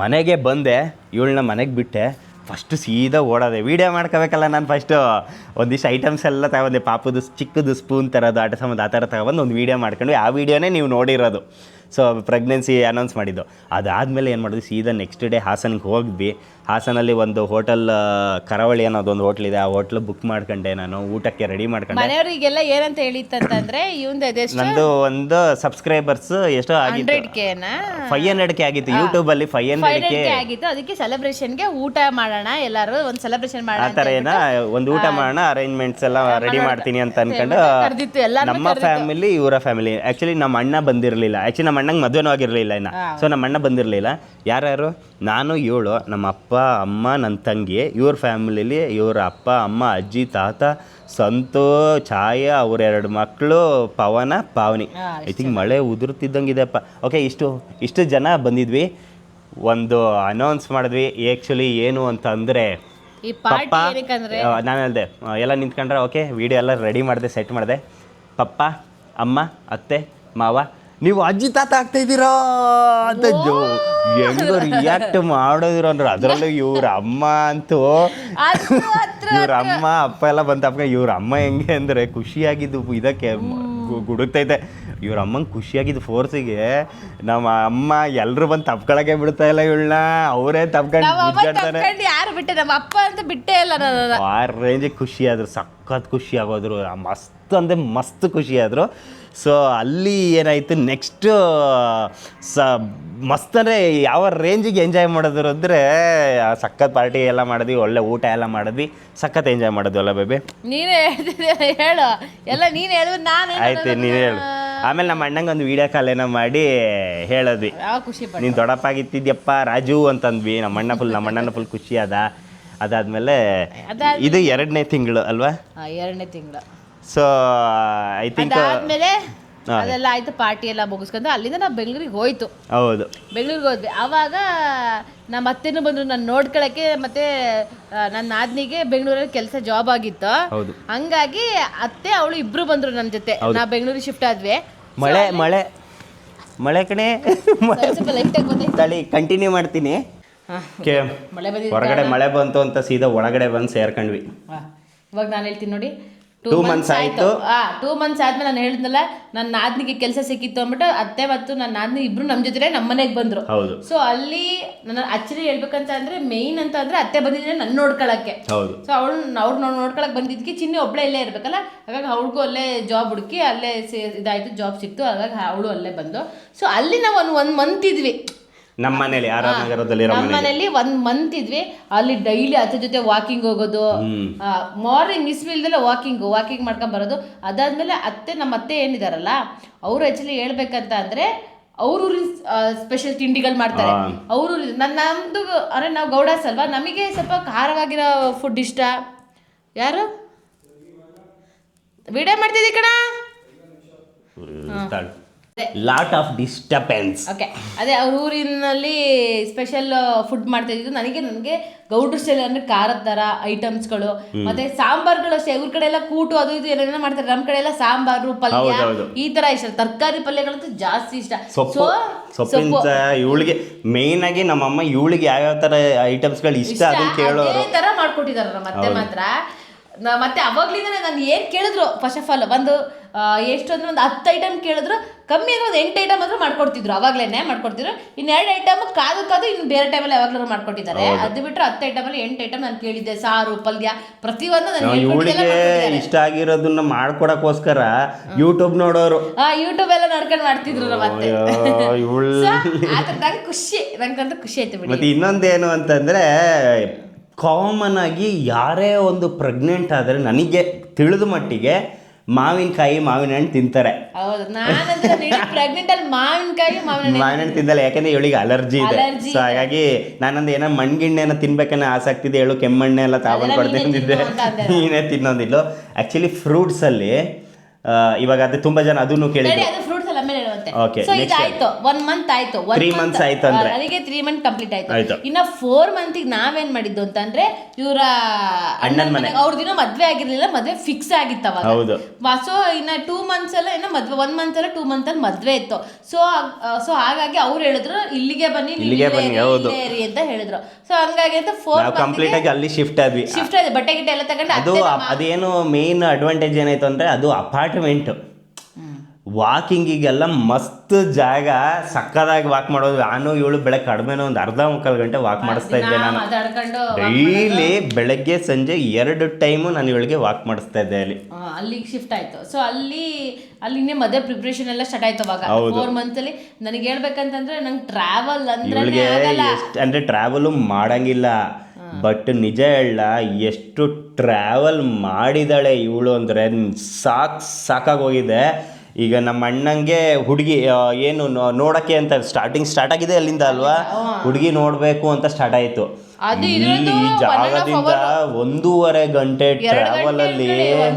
ಮನೆಗೆ ಬಂದೆ, ಇವಳನ್ನ ಮನೆಗೆ ಬಿಟ್ಟೆ. ಫಸ್ಟು ಸೀದಾ ಓಡೋದೆ, ವೀಡಿಯೋ ಮಾಡ್ಕೋಬೇಕಲ್ಲ. ನಾನು ಫಸ್ಟು ಒಂದಿಷ್ಟು ಐಟಮ್ಸ್ ಎಲ್ಲ ತಗೊಂಡೆ, ಪಾಪದು ಚಿಕ್ಕದು ಸ್ಪೂನ್ ಥರದ್ದು ಆಟ ಸಾಮಾನು ಆ ಥರ ತಗೊಬಂದು ಒಂದು ವೀಡಿಯೋ ಮಾಡ್ಕೊಂಡು, ಆ ವೀಡಿಯೋನೇ ನೀವು ನೋಡಿರೋದು. ಸೊ ಪ್ರೆಗ್ನೆನ್ಸಿ ಅನೌನ್ಸ್ ಮಾಡಿದ್ದು. ಅದಾದಮೇಲೆ ಏನು ಮಾಡಿದ್ವಿ, ಸೀದಾ ನೆಕ್ಸ್ಟ್ ಡೇ ಹಾಸನಿಗೆ ಹೋಗಿದ್ವಿ. ಹಾಸನಲ್ಲಿ ಒಂದು ಹೋಟೆಲ್ ಕರಾವಳಿ ಅನ್ನೋದೊಂದು ಹೋಟ್ಲಿದೆ, ಆ ಹೋಟ್ಲು ಬುಕ್ ಮಾಡ್ಕೊಂಡೆ ನಾನು, ಊಟಕ್ಕೆ ರೆಡಿ ಮಾಡ್ಕೊಂಡೆ. ಮನೆಯವರಿಗೆಲ್ಲ ಏನಂತ ಹೇಳಿತ್ತಂತಂದ್ರೆ ಇವಂದು ನಂದು ಒಂದು ಸಬ್ಸ್ಕ್ರೈಬರ್ಸ್ ಎಷ್ಟು ಆಗಿತ್ತು, 500K ಆಗಿತ್ತು ಯೂಟ್ಯೂಬಲ್ಲಿ, 500K ಆಗಿತ್ತು. ಅದಕ್ಕೆ ಸೆಲೆಬ್ರೇಷನ್ಗೆ ಊಟ ಮಾಡೋಣ, ಎಲ್ಲರೂ ಒಂದು ಸೆಲೆಬ್ರೇಷನ್ ಮಾಡೋಣ ಆ ಥರ ಏನೋ ಒಂದು ಊಟ ಮಾಡೋಣ, ಅರೇಂಜ್ಮೆಂಟ್ಸ್ ಎಲ್ಲ ರೆಡಿ ಮಾಡ್ತೀನಿ ಅಂತ ಅನ್ಕೊಂಡು ಕರೆದಿತ್ತು ಎಲ್ಲ. ನಮ್ಮ ಫ್ಯಾಮಿಲಿ ಇವರ ಫ್ಯಾಮಿಲಿ. ಆ್ಯಕ್ಚುಲಿ ನಮ್ಮ ಅಣ್ಣ ಬಂದಿರಲಿಲ್ಲ, ಆ್ಯಕ್ಚುಲಿ ನಮ್ಮ ಅಣ್ಣಂಗೆ ಮದುವೆನೂ ಆಗಿರಲಿಲ್ಲ ಇನ್ನು. ಸೊ ನಮ್ಮ ಅಣ್ಣ ಬಂದಿರಲಿಲ್ಲ. ಯಾರ್ಯಾರು, ನಾನು, ಇವಳು, ನಮ್ಮ ಅಪ್ಪ ಅಮ್ಮ, ನನ್ನ ತಂಗಿ, ಇವ್ರ ಫ್ಯಾಮಿಲಿಲಿ ಇವ್ರ ಅಪ್ಪ ಅಮ್ಮ ಅಜ್ಜಿ ತಾತ, ಸಂತು, ಛಾಯ, ಅವ್ರ 2 ಮಕ್ಕಳು, ಪವನ, ಪಾವನಿ. ಐ ಥಿಂಕ್ ಮಳೆ ಉದುರ್ತಿದ್ದಂಗಿದೆಪ್ಪ. ಓಕೆ, ಇಷ್ಟು ಜನ ಬಂದಿದ್ವಿ. ಒಂದು ಅನೌನ್ಸ್ ಮಾಡಿದ್ವಿ. ಆ್ಯಕ್ಚುಲಿ ಏನು ಅಂತ ಅಂದರೆ ಈ ಪಾರ್ಟಿ ಏನಕ್ಕಂದ್ರೆ ನಾನು ಹೇಳಿದೆ ಎಲ್ಲ ನಿಂತ್ಕೊಂಡ್ರೆ ಓಕೆ, ವಿಡಿಯೋ ಎಲ್ಲ ರೆಡಿ ಮಾಡಿದೆ, ಸೆಟ್ ಮಾಡಿದೆ. ಪಪ್ಪ, ಅಮ್ಮ, ಅತ್ತೆ, ಮಾವ, ನೀವು ಅಜ್ಜಿ ತಾತ ಆಗ್ತಾಯಿದ್ದೀರಾ ಅಂತ ಹೆಂಗೋ ರಿಯಾಕ್ಟ್ ಮಾಡೋದಿರೋ ಅಂದ್ರೆ, ಅದರಲ್ಲೂ ಇವ್ರ ಅಮ್ಮ ಅಂತೂ, ಇವ್ರ ಅಮ್ಮ ಅಪ್ಪ ಎಲ್ಲ ಬಂತಪ್ಪ. ಇವ್ರ ಅಮ್ಮ ಹೆಂಗೆ ಅಂದರೆ ಖುಷಿಯಾಗಿದ್ದು ಇದಕ್ಕೆ ಗುಡುಕ್ತೈತೆ. ಇವ್ರ ಅಮ್ಮಂಗೆ ಖುಷಿಯಾಗಿದ್ದು ಫೋರ್ಸಿಗೆ ನಮ್ಮ ಅಮ್ಮ ಎಲ್ಲರೂ ಬಂದು ತಪ್ಕೊಳಕ್ಕೆ ಬಿಡ್ತಾ ಇಲ್ಲ ಇವಳನ್ನ, ಅವರೇ ತಪ್ಕೊಂಡು ಯಾರು ಬಿಟ್ಟೆ, ನಮ್ಮ ಅಪ್ಪ ಅಂತ ಬಿಟ್ಟೇ ಇಲ್ಲ ನಾನು. ಆ ರೇಂಜಿಗೆ ಖುಷಿ ಆದರು, ಸಖತ್ ಖುಷಿ ಆಗೋದ್ರು, ಮಸ್ತ್ ಅಂದರೆ ಮಸ್ತ್ ಖುಷಿ ಆದರು. ಸೊ ಅಲ್ಲಿ ಏನಾಯಿತು ನೆಕ್ಸ್ಟ್ ಮಸ್ತ್ ಅಂದರೆ ಯಾವ ರೇಂಜಿಗೆ ಎಂಜಾಯ್ ಮಾಡಿದ್ರು ಅಂದರೆ, ಸಖತ್ ಪಾರ್ಟಿ ಎಲ್ಲ ಮಾಡಿದ್ವಿ, ಒಳ್ಳೆ ಊಟ ಎಲ್ಲ ಮಾಡಿದ್ವಿ, ಸಖತ್ ಎಂಜಾಯ್ ಮಾಡಿದ್ವಿ ಅಲ್ಲ ಬೇಬಿ. ನೀನೇ ಹೇಳು ಎಲ್ಲ, ನೀನು ಹೇಳು, ನಾನು ಆಯ್ತು ನೀನು ಹೇಳು. ಆಮೇಲೆ ನಮ್ಮ ಅಣ್ಣಂಗೆ ಒಂದು ವೀಡಿಯೋ ಕಾಲ್ ಏನೋ ಮಾಡಿ ಹೇಳಿದ್ವಿ, ಖುಷಿ ನೀನು ದೊಡ್ಡಪ್ಪಾಗಿತ್ತಿದ್ಯಪ್ಪ ರಾಜು ಅಂತಂದ್ವಿ. ನಮ್ಮ ಅಣ್ಣನ ಫುಲ್ ಖುಷಿ ಅದಾದಮೇಲೆ ಇದು 2ನೇ ತಿಂಗಳು ಅಲ್ವಾ, 2ನೇ ತಿಂಗಳು. ಸೊ ಐ ಥಿಂಕ್ ಆದ್ಮೇಲೆ ಅದೆಲ್ಲ ಆಯ್ತು, ಪಾರ್ಟಿ ಎಲ್ಲ ಮುಗಿಸ್ಕೊಂಡು ಅಲ್ಲಿಂದ ನಾವು ಬೆಂಗಳೂರಿಗೆ ಹೋಯ್ತು. ಹೌದು, ಬೆಂಗಳೂರಿಗೆ ಹೋದ್ವಿ. ಆವಾಗ ನಮ್ಮ ಅತ್ತೆನೂ ಬಂದರು ನನ್ನ ನೋಡ್ಕೊಳಕ್ಕೆ, ಮತ್ತೆ ನನ್ನ ನಾದ್ನಿಗೆ ಬೆಂಗಳೂರಲ್ಲಿ ಕೆಲಸ ಜಾಬ್ ಆಗಿತ್ತು. ಹಂಗಾಗಿ ಅತ್ತೆ ಅವಳು ಇಬ್ರು ಬಂದರು ನನ್ನ ಜೊತೆ. ನಾವು ಬೆಂಗಳೂರಿಗೆ ಶಿಫ್ಟ್ ಆದ್ವಿ. ಮಳೆ ಕಣೆ, ತಳಿ ಕಂಟಿನ್ಯೂ ಮಾಡ್ತೀನಿ. ಹೊರಗಡೆ ಮಳೆ ಬಂತು ಅಂತ ಸೀದಾ ಒಳಗಡೆ ಬಂದು ಸೇರ್ಕೊಂಡ್ವಿ. ಇವಾಗ ನಾನು ಹೇಳ್ತೀನಿ ನೋಡಿ, 2 months ಆಯ್ತು. 2 months ಆದ್ಮೇಲೆ ನಾನು ಹೇಳಿದ್ನಲ್ಲ, ನನ್ನ ನಾದ್ನಿಗೆ ಕೆಲಸ ಸಿಕ್ಕಿತ್ತು ಅಂದ್ಬಿಟ್ಟು ಅತ್ತೆ ಮತ್ತು ನನ್ನ ನಾದ್ನಿ ಇಬ್ರು ನಮ್ಮ ಜೊತೆ ನಮ್ಮ ಮನೆಗೆ ಬಂದ್ರು. ಸೊ ಅಲ್ಲಿ ನನ್ನ ಆಕ್ಚುಲಿ ಹೇಳ್ಬೇಕಂತ ಅಂದ್ರೆ ಮೇನ್ ಅಂತ ಅಂದ್ರೆ ಅತ್ತೆ ಬಂದಿದ್ರೆ ನನ್ನ ನೋಡ್ಕೊಳಕ್ಕೆ. ಸೊ ಅವ್ರು ನೋಡ್ಕೊಳಕ್ ಬಂದಿದ್ದಕ್ಕೆ ಚಿನ್ನಿ ಒಬ್ಳೆ ಇಲ್ಲೇ ಇರ್ಬೇಕಲ್ಲ, ಹಾಗಾಗಿ ಅವಳಿಗೂ ಅಲ್ಲೇ ಜಾಬ್ ಹುಡುಕಿ ಅಲ್ಲೇ ಇದಾಯ್ತು, ಜಾಬ್ ಸಿಕ್ತು. ಹಾಗಾಗಿ ಅವಳು ಅಲ್ಲೇ ಬಂದು, ಸೊ ಅಲ್ಲಿ ನಾವು ಒಂದು ಮಂತ್ ಇದ್ವಿ ನಮ್ಮ ಮನೇಲಿ, ನಮ್ಮ ಮನೇಲಿ 1 month ಇದ್ವಿ. ಅಲ್ಲಿ ಡೈಲಿ ಅತ್ತೆ ಜೊತೆ ವಾಕಿಂಗ್ ಹೋಗೋದು, ಮಾರ್ನಿಂಗ್ ಮಿಸ್ ಇಲ್ದೆಲ್ಲ ವಾಕಿಂಗ್ ಮಾಡ್ಕೊಂಡ್ ಬರೋದು. ಅದಾದ್ಮೇಲೆ ನಮ್ಮ ಅತ್ತೆ ಏನಿದಾರಲ್ಲ, ಅವ್ರು ಆಕ್ಚುಲಿ ಹೇಳ್ಬೇಕಂತ ಅಂದ್ರೆ ಅವ್ರ ಸ್ಪೆಷಲ್ ತಿಂಡಿಗಳು ಮಾಡ್ತಾರೆ. ಅವರು ನಮ್ದು ಅಂದ್ರೆ ನಾವು ಗೌಡಾಸ್ ಅಲ್ವಾ, ನಮಗೆ ಸ್ವಲ್ಪ ಖಾರವಾಗಿರೋ ಫುಡ್ ಇಷ್ಟ. ಯಾರು ವಿಡಿಯೋ ಮಾಡ್ತಿದ್ದೀ ಕಣ, ಲಾಟ್ ಆಫ್ ಡಿಸ್ಟರ್ಬೆನ್ಸ್. ಓಕೆ, ಅದೇ ಅವ್ರ ಊರಿನಲ್ಲಿ ಸ್ಪೆಷಲ್ ಫುಡ್ ಮಾಡ್ತಾ ಇದ್ದು. ನನಗೆ ಗೌಡ್ರ ಸ್ಟೈಲ್ ಅಂದ್ರೆ ಖಾರದ ಥರ ಐಟಮ್ಸ್ಗಳು, ಮತ್ತೆ ಸಾಂಬಾರ್ಗಳು ಅಷ್ಟೇ. ಇವ್ರ ಕಡೆ ಎಲ್ಲ ಕೂಟು ಅದು ಇದು ಏನೇನೋ ಮಾಡ್ತಾರೆ, ನಮ್ಮ ಕಡೆ ಎಲ್ಲ ಸಾಂಬಾರು ಪಲ್ಯ ಈ ತರ ಇಷ್ಟ. ತರಕಾರಿ ಪಲ್ಯಗಳಂತೂ ಜಾಸ್ತಿ ಇಷ್ಟ. ಸೊಪ್ಪಿನ ಇವಳಿಗೆ ಮೇನ್ ಆಗಿ ನಮ್ಮಮ್ಮ ಇವಳಿಗೆ ಯಾವ್ಯಾವ ತರ ಐಟಮ್ಸ್ಗಳು ಇಷ್ಟ ಅದನ್ನ ಕೇಳೋರು ತರ ಮಾಡ್ಕೊಟ್ಟಿದಾರ ನಮ್ಮ ಅತ್ತೆ ಮಾತ್ರ. ಮತ್ತೆ ಅವಾಗ್ಲಿಂದ ನಾನು ಏನ್ ಕೇಳಿದ್ರು, ಫಸ್ಟ್ ಆಫ್ ಆಲ್ ಒಂದು ಎಷ್ಟು ಅಂದ್ರೆ ಒಂದು 10 ಐಟಮ್ ಕೇಳಿದ್ರು, ಕಮ್ಮಿ ಅಂದ್ರೆ ಒಂದು 8 ಐಟಮ್ ಆದ್ರೂ ಮಾಡ್ಕೊಡ್ತಿದ್ರು, ಅವಾಗ್ಲೇನೆ ಮಾಡ್ಕೊಡ್ತಿದ್ರು. ಇನ್ನು 2 ಐಟಮ್ ಕಾದು ಇನ್ನು ಬೇರೆ ಟೈಮಲ್ಲಿ ಯಾವಾಗ್ಲೂ ಮಾಡ್ಕೊಟ್ಟಿದ್ದಾರೆ. ಅದು ಬಿಟ್ಟರೆ 10 ಐಟಮಲ್ಲಿ 8 ಐಟಮ್ ನಾನು ಕೇಳಿದ್ದೆ, ಸಾರು ಪಲ್ಯ ಪ್ರತಿಯೊಂದು ಇವಳಿಗೆ ಇಷ್ಟ ಆಗಿರೋದನ್ನ ಮಾಡ್ಕೊಡಕ್ಕೋಸ್ಕರ ಯೂಟ್ಯೂಬ್ ನೋಡೋರು, ಯೂಟ್ಯೂಬ್ ಎಲ್ಲ ನೋಡ್ಕೊಂಡು ಮಾಡ್ತಿದ್ರು ಮತ್ತೆ. ನಂಗಂತೂ ಖುಷಿ ಆಯ್ತು ಬಿಡಿ. ಮತ್ತೆ ಇನ್ನೊಂದೇನು ಅಂತಂದ್ರೆ, ಕಾಮನ್ ಆಗಿ ಯಾರೇ ಒಂದು ಪ್ರೆಗ್ನೆಂಟ್ ಆದರೆ ನನಗೆ ತಿಳಿದ ಮಟ್ಟಿಗೆ ಮಾವಿನಕಾಯಿ ಮಾವಿನ ಹಣ್ಣು ತಿಂತಾರೆ. ಹೌದು, ನಾನಂದ್ರೆ ಪ್ರೆಗ್ನೆಂಟ್ ಅಲ್ಲಿ ಮಾವಿನ ಹಣ್ಣು ತಿಂದಲ್ಲ, ಯಾಕಂದ್ರೆ ಇವಳಿಗೆ ಅಲರ್ಜಿ ಇದೆ. ಸೊ ಹಾಗಾಗಿ ನಾನಂದ್ರೆ ಏನೋ ಮಣ್ಗಿಣ್ಣೆನ ತಿನ್ಬೇಕನ್ನ ಆಸಕ್ತಿ ಇದೆ, ಹೇಳು ಕೆಮ್ಮಣ್ಣೆ ಎಲ್ಲ ತಾಗೊಂಡು ಕೊಡ್ತಿದ್ದೆ, ನೀನೇ ತಿನ್ನೋದಿಲ್ಲ. ಆ್ಯಕ್ಚುಲಿ ಫ್ರೂಟ್ಸಲ್ಲಿ ಇವಾಗ ಅದು ತುಂಬಾ ಜನ ಅದನ್ನು ಕೇಳಿದ್ರು. Okay, so ಇದಾಯ್ತು 1 month ಆಯ್ತು, 3 months ಆಯ್ತು ಅಂದ್ರೆ ಅಲ್ಲಿಗೆ 3 months ಕಂಪ್ಲೀಟ್ ಆಯ್ತು. ಇನ್ನ 4 month ನಾವೇನ್ ಮಾಡಿದ್ದು ಅಂತಂದ್ರೆ, ಇವರ ಅಣ್ಣನ ಮನೆ ಅವ್ರದಿನ ಮದ್ವೆ ಆಗಿರ್ಲಿಲ್ಲ, ಮದ್ವೆ ಫಿಕ್ಸ್ ಆಗಿತ್ತು ಅವಾಗ. ಹೌದು. ಸೊ ಇನ್ನ 2 months ಅಲ್ಲ, ಇನ್ನ ಮದ್ವೆ 1 month ಅಲ್ಲ 2 month ಅಲ್ಲಿ ಮದ್ವೆ ಇತ್ತು. ಸೊ ಹಾಗಾಗಿ ಅವ್ರು ಹೇಳಿದ್ರು ಇಲ್ಲಿಗೆ ಬನ್ನಿ ಅಂತ ಹೇಳಿದ್ರು. ಸೊ ಹಂಗಾಗಿ ಅಂತ 4 month ಕಂಪ್ಲೀಟ್ ಆಗಿ ಅಲ್ಲಿ ಶಿಫ್ಟ್ ಆದ್ವಿ. ಬಟ್ಟೆ ಗಿಟ್ಟೆ ಎಲ್ಲ ತಗೊಂಡು. ಅದೇನು ಮೇನ್ ಅಡ್ವಾಂಟೇಜ್ ಏನಾಯ್ತು ಅಂದ್ರೆ, ಅದು ಅಪಾರ್ಟ್ಮೆಂಟ್ ವಾಕಿಂಗಿಗೆಲ್ಲ ಮಸ್ತ್ ಜಾಗ, ಸಕ್ಕದಾಗಿ ವಾಕ್ ಮಾಡೋದು. ನಾನು ಇವಳು ಬೆಳಗ್ಗೆ ಕಡಿಮೆನೋ ಒಂದು ಅರ್ಧ ಮುಕ್ಕಾಲು ಗಂಟೆ ವಾಕ್ ಮಾಡಿಸ್ತಾ ಇದ್ದೆ ನಾನು ಮಾತಾಡ್ಕೊಂಡು ಡೈಲಿ. ಬೆಳಗ್ಗೆ ಸಂಜೆ 2 ಟೈಮು ನಾನು ಇವಳಿಗೆ ವಾಕ್ ಮಾಡಿಸ್ತಾ ಇದ್ದೆ ಅಲ್ಲಿ. ಅಲ್ಲಿಗೆ ಶಿಫ್ಟ್ ಆಯ್ತು. ಸೊ ಅಲ್ಲಿನೇ ಮದುವೆ ಪ್ರಿಪ್ರೇಷನ್ ಎಲ್ಲ ಸ್ಟಾರ್ಟ್ ಆಯ್ತು ಅವಾಗ 4 ಮಂತ್ ಅಲ್ಲಿ. ನನಗೆ ಹೇಳ್ಬೇಕಂತಂದ್ರೆ ನಂಗೆ ಟ್ರಾವೆಲ್ ಅಂದ್ರೆ ಅಂದ್ರೆ ಟ್ರಾವೆಲ್ ಮಾಡಂಗಿಲ್ಲ, ಬಟ್ ನಿಜ ಹೇಳ ಎಷ್ಟು ಟ್ರಾವೆಲ್ ಮಾಡಿದಾಳೆ ಇವಳು ಅಂದರೆ ಸಾಕಾಗೋಗಿದೆ. ಈಗ ನಮ್ಮ ಅಣ್ಣಂಗೆ ಹುಡುಗಿ ಏನು ನೋಡಕ್ಕೆ ಅಂತ ಸ್ಟಾರ್ಟ್ ಆಗಿದೆ ಅಲ್ಲಿಂದ ಅಲ್ವಾ, ಹುಡುಗಿ ನೋಡಬೇಕು ಅಂತ ಸ್ಟಾರ್ಟ್ ಆಯಿತು. ಇಲ್ಲಿ ಈ ಜಾಗದಿಂದ 1.5 ಗಂಟೆ ಟ್ರಾವೆಲ್ ಅಲ್ಲಿ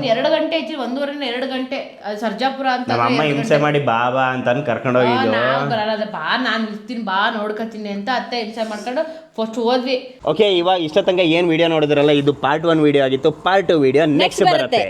2 ಗಂಟೆ ಐತಿ, 1.5 ಗಂಟೆ ಸರ್ಜಾಪುರ ಅಂತ. ನಮ್ಮ ಅಮ್ಮ ಹಿಂಸೆ ಮಾಡಿ ಬಾಬಾ ಅಂತ ಕರ್ಕೊಂಡು ಹೋಗಿದ್ದು. ಬರಲ್ಲ ಬಾ, ನಾನು ಇರ್ತೀನಿ ಬಾ ನೋಡ್ಕೊತೀನಿ ಅಂತ ಅತ್ತೆ ಹಿಂಸೆ ಮಾಡ್ಕೊಂಡು ಫಸ್ಟ್ ಹೋದ್ವಿ. ಓಕೆ, ಇವಾಗ ಇಷ್ಟ ತನಕ ಏನು ವಿಡಿಯೋ ನೋಡಿದ್ರಲ್ಲ, ಇದು ಪಾರ್ಟ್ 1 ವಿಡಿಯೋ ಆಗಿತ್ತು. ಪಾರ್ಟ್ 2 ವಿಡಿಯೋ ನೆಕ್ಸ್ಟ್ ಬರುತ್ತೆ.